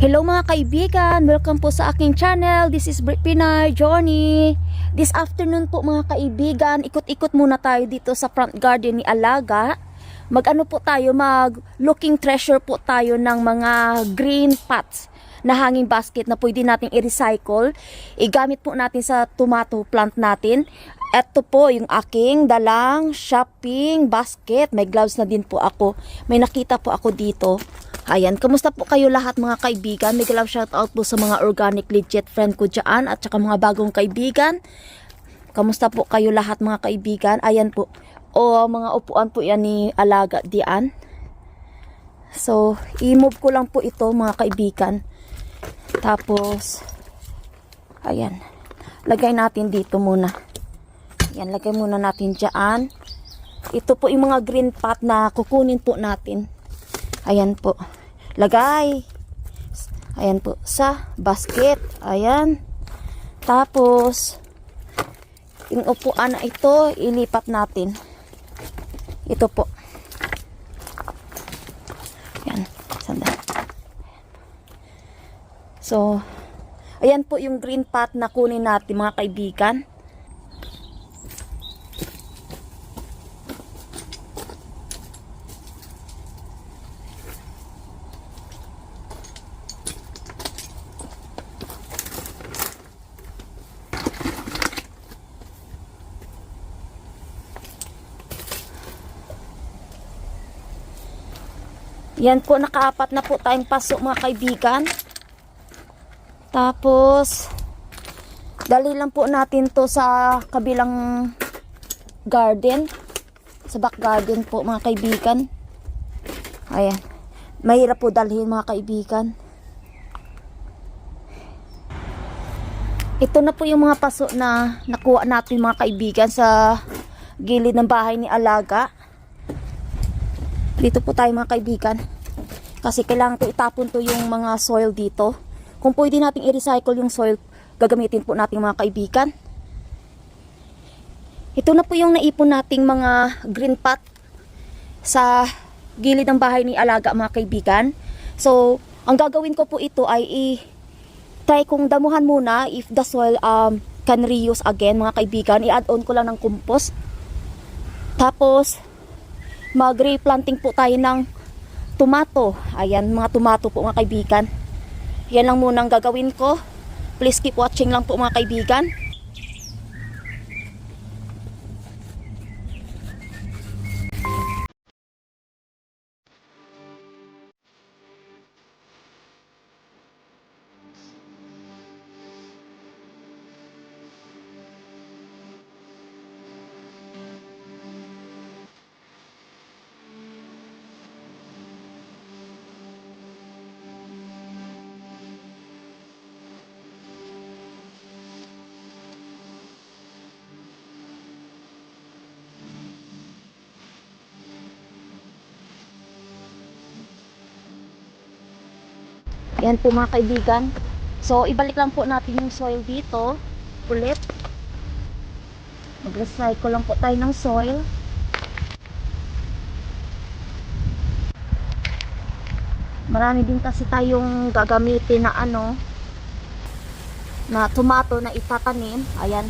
Hello mga kaibigan, welcome po sa aking channel. This is Brit Pinay Journey. This afternoon po mga kaibigan, ikot-ikot muna tayo dito sa front garden ni Alaga. Mag-ano po tayo, mag-looking treasure po tayo ng mga green pots na hanging basket na pwede nating i-recycle. Igamit po natin sa tomato plant natin. Ito po yung aking dalang shopping basket. May gloves na din po ako. May nakita po ako dito. Ayan, kamusta po kayo lahat mga kaibigan? May love shout out po sa mga organic legit friend ko dyan at saka mga bagong kaibigan. Kamusta po kayo lahat mga kaibigan? Ayan po. O mga upuan po yan ni Alaga diyan. So, i-move ko lang po ito mga kaibigan. Tapos, ayan. Lagay natin dito muna. Ayan, lagay muna natin dyan. Ito po yung mga green pot na kukunin po natin. Ayan po. Lagay. Ayan po. Sa basket. Ayan. Tapos, yung upuan na ito, ilipat natin. Ito po. Ayan. Sandali. So, ayan po yung green pot na kunin natin mga kaibigan. Yan po, nakaapat na po tayong pasok mga kaibigan. Tapos, dali lang po natin to sa kabilang garden. Sa back garden po mga kaibigan. Ayan. Mahirap po dalhin mga kaibigan. Ito na po yung mga pasok na nakuha natin mga kaibigan sa gilid ng bahay ni Alaga. Dito po tayo mga kaibigan. Kasi kailangan ko itapon to yung mga soil dito. Kung pwede natin i-recycle yung soil, gagamitin po natin mga kaibigan. Ito na po yung naipon nating mga green pot sa gilid ng bahay ni Alaga mga kaibigan. So, ang gagawin ko po ito ay try kong damuhan muna if the soil can reuse again mga kaibigan. I-add on ko lang ng compost. Tapos, mag-replanting po tayo ng tomato. Ayan, mga tomato po mga kaibigan. Yan lang muna ang gagawin ko. Please keep watching lang po mga kaibigan. Yan po mga kaibigan. So, ibalik lang po natin yung soil dito. Ulit. Mag-recycle lang po tayo ng soil. Marami din kasi tayong gagamitin na na tomato na itatanim. Ayan.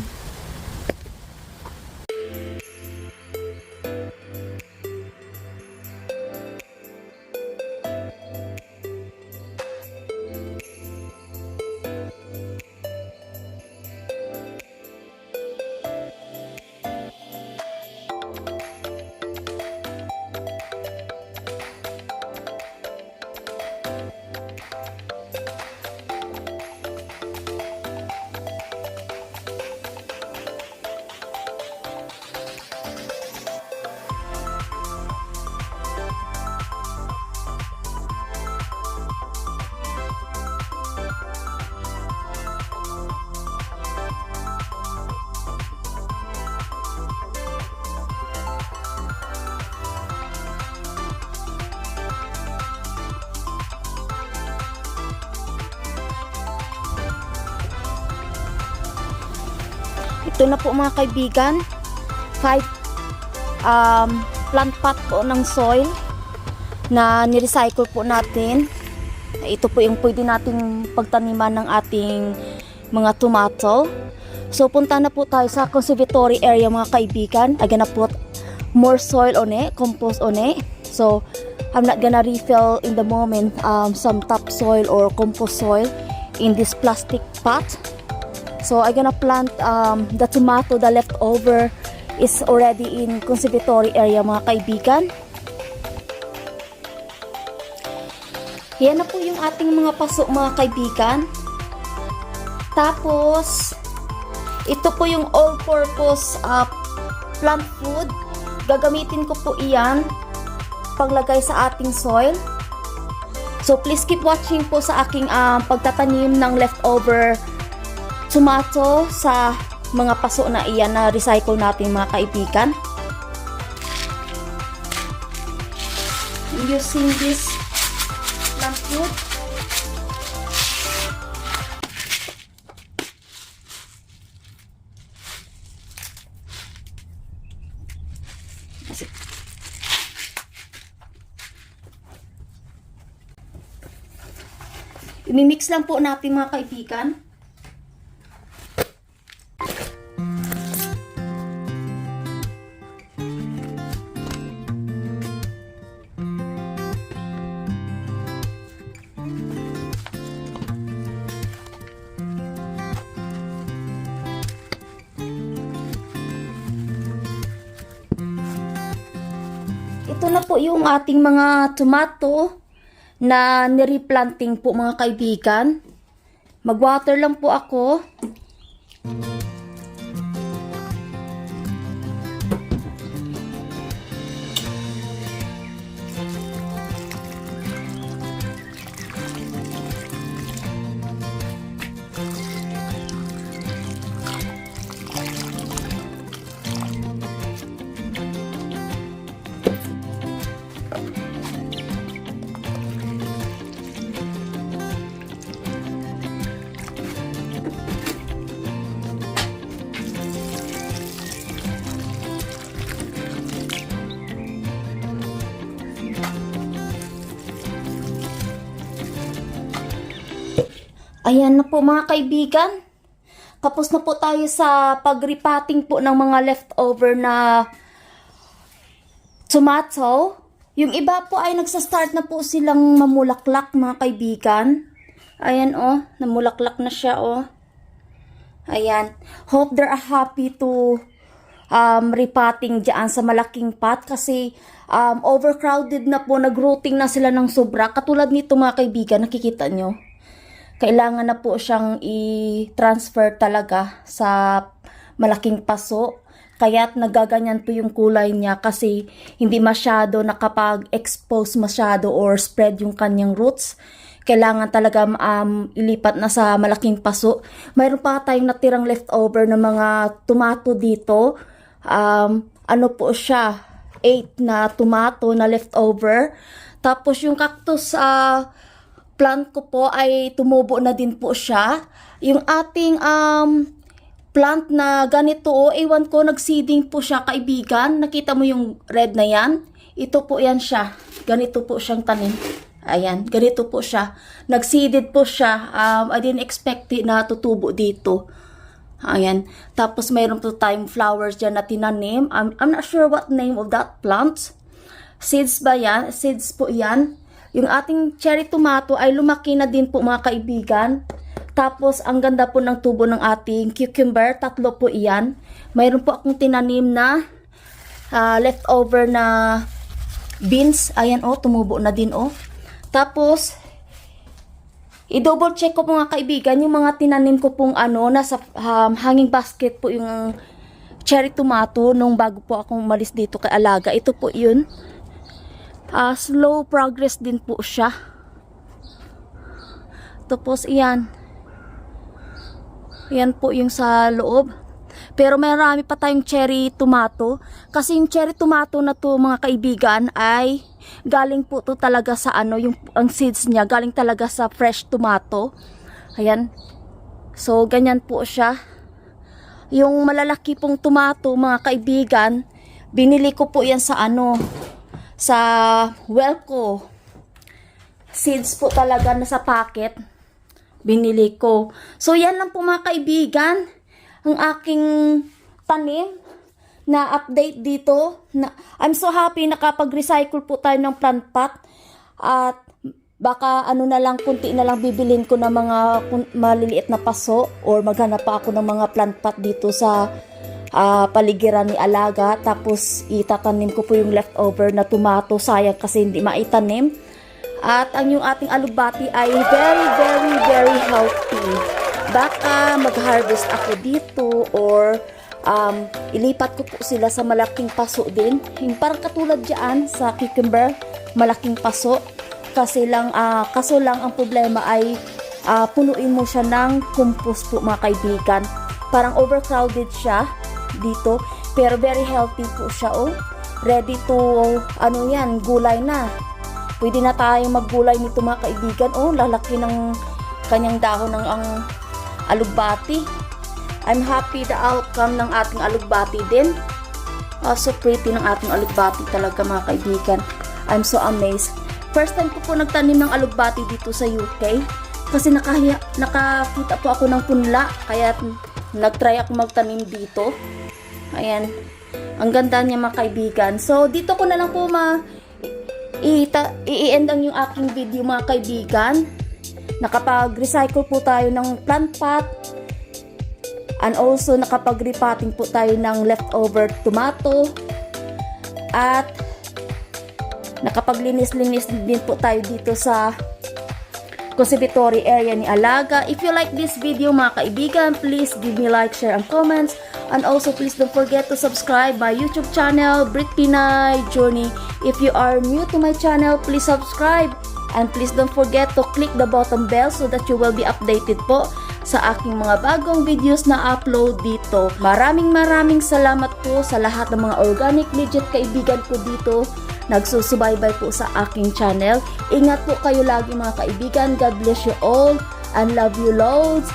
Ito na po mga kaibigan, 5 plant pot po ng soil na nirecycle po natin. Ito po yung pwede nating pagtaniman ng ating mga tomato. So punta na po tayo sa conservatory area mga kaibigan. I'm gonna put more soil on it, compost on it. So I'm not gonna refill in the moment some topsoil or compost soil in this plastic pot. So I'm gonna plant the tomato, the leftover is already in conservatory area mga kaibigan. Yan na po yung ating mga paso mga kaibigan. Tapos ito po yung all-purpose plant food. Gagamitin ko po iyan paglagay sa ating soil. So please keep watching po sa aking pagtatanim ng leftover tomato sa mga paso na iyan na recycle natin mga kaibigan. Using this plant food. Imimix lang po natin mga kaibigan. Ito na po yung ating mga tomato na nireplanting po mga kaibigan. Mag-water lang po ako. Ayan na po mga kaibigan. Tapos na po tayo sa pag-repotting po ng mga leftover na tomato. Yung iba po ay nagsa-start na po silang mamulaklak mga kaibigan. Ayan oh, namulaklak na siya oh. Ayan. Hope they're happy to repotting dyan sa malaking pot kasi overcrowded na po, nag-rooting na sila ng sobra. Katulad nito mga kaibigan, nakikita nyo. Kailangan na po siyang i-transfer talaga sa malaking paso. Kaya't nagaganyan po yung kulay niya kasi hindi masyado nakapag-expose masyado or spread yung kanyang roots. Kailangan talaga ilipat na sa malaking paso. Mayroon pa tayong natirang leftover na mga tomato dito. Ano po siya? 8 na tomato na leftover. Tapos yung cactus plant ko po ay tumubo na din po siya. Yung ating plant na ganito, ewan ko, nagseeding po siya kaibigan. Nakita mo yung red na yan? Ito po yan siya. Ganito po siyang tanim. Ayan, ganito po siya. Nagseeded po siya. I didn't expect na tutubo dito. Ayan. Tapos mayroon po tayong flowers dyan na tinanim. I'm not sure what name of that plant. Seeds ba yan? Seeds po yan. Yung ating cherry tomato ay lumaki na din po mga kaibigan. Tapos ang ganda po ng tubo ng ating cucumber. 3 po iyan. Mayroon po akong tinanim na leftover na beans. Ayan oh, tumubo na din oh. Tapos i-double check ko po mga kaibigan yung mga tinanim ko pong nasa hanging basket po yung cherry tomato nung bago po akong umalis dito kay Alaga. Ito po yun. Slow progress din po siya. Tapos iyan. Yan po yung sa loob. Pero marami pa tayong cherry tomato. Kasi yung cherry tomato na to mga kaibigan ay galing po to talaga sa ang seeds niya galing talaga sa fresh tomato. Ayan. So ganyan po siya. Yung malalaki pong tomato mga kaibigan, binili ko po yan sa sa Welco. seeds po talaga na sa packet. Binili ko. So, yan lang po mga kaibigan. Ang aking tanim na update dito. I'm so happy nakapag-recycle po tayo ng plant pot. At baka ano na lang, kunti na lang bibilin ko ng mga maliliit na paso. Or maghanap pa ako ng mga plant pot dito sa paligiran ni Alaga. Tapos itatanim ko po yung leftover na tomato. Sayang kasi hindi maitanim. At ang yung ating alugbati ay very healthy. Baka mag-harvest ako dito or ilipat ko po sila sa malaking paso din. Yung parang katulad dyan sa cucumber, malaking paso. Kaso lang ang problema ay punuin mo siya ng compost po mga kaibigan. Parang overcrowded siya dito. Pero very healthy po siya. Oh. Ready to, gulay na. Pwede na tayong maggulay nito mga kaibigan. Oh, lalaki ng kanyang dahon ng ang alugbati. I'm happy the outcome ng ating alugbati din. So pretty ng ating alugbati talaga mga kaibigan. I'm so amazed. First time ko po nagtanim ng alugbati dito sa UK. Kasi nakakita po ako ng punla. Kaya nagtry ako magtanim dito. Ayan. Ang ganda niya mga kaibigan. So dito ko na lang po i-end ang yung aking video mga kaibigan. Nakapag-recycle po tayo ng plant pot and also nakapag-repotting po tayo ng leftover tomato at nakapaglinis-linis din po tayo dito sa conservatory area ni Alaga. If you like this video mga kaibigan, please give me like, share, and comments. And also please don't forget to subscribe my YouTube channel, Brit Pinay Journey. If you are new to my channel, please subscribe. And please don't forget to click the button bell so that you will be updated po sa aking mga bagong videos na upload dito. Maraming salamat po sa lahat ng mga organic legit kaibigan ko dito. Nagsusubaybay po sa aking channel. Ingat po kayo lagi mga kaibigan. God bless you all and love you loads.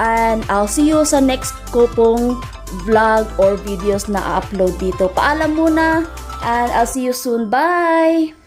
And I'll see you sa next ko pong vlog or videos na upload dito. Paalam muna and I'll see you soon. Bye!